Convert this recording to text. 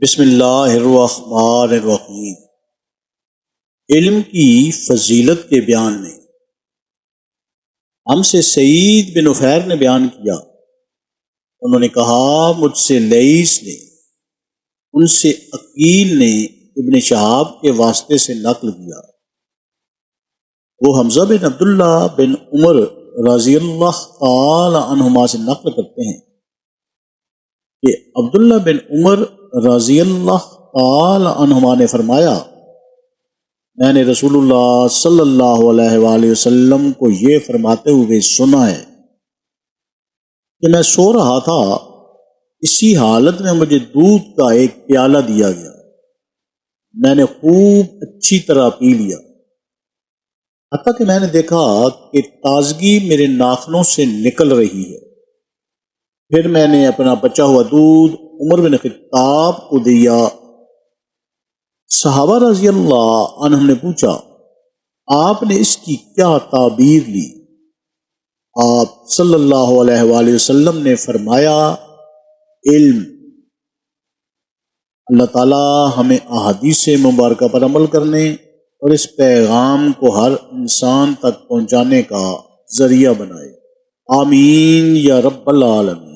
بسم اللہ الرحمن الرحیم۔ علم کی فضیلت کے بیان میں ہم سے سعید بن عفیر نے بیان کیا، انہوں نے کہا مجھ سے لیث نے، ان سے عقیل نے ابن شہاب کے واسطے سے نقل کیا۔ وہ حمزہ بن عبداللہ بن عمر رضی اللہ تعالی عنہما سے نقل کرتے ہیں کہ عبداللہ بن عمر رضی اللہ تعالی عنہما نے فرمایا، میں نے رسول اللہ صلی اللہ علیہ وآلہ وسلم کو یہ فرماتے ہوئے سنا ہے کہ میں سو رہا تھا، اسی حالت میں مجھے دودھ کا ایک پیالہ دیا گیا، میں نے خوب اچھی طرح پی لیا، حتیٰ کہ میں نے دیکھا کہ تازگی میرے ناخنوں سے نکل رہی ہے۔ پھر میں نے اپنا بچا ہوا دودھ عمر بن خطاب کو دیا۔ صحابہ رضی اللہ عنہ نے پوچھا، آپ نے اس کی کیا تعبیر لی؟ آپ صلی اللہ علیہ وآلہ وسلم نے فرمایا، علم۔ اللہ تعالی ہمیں احادیث مبارکہ پر عمل کرنے اور اس پیغام کو ہر انسان تک پہنچانے کا ذریعہ بنائے، آمین یا رب العالمین۔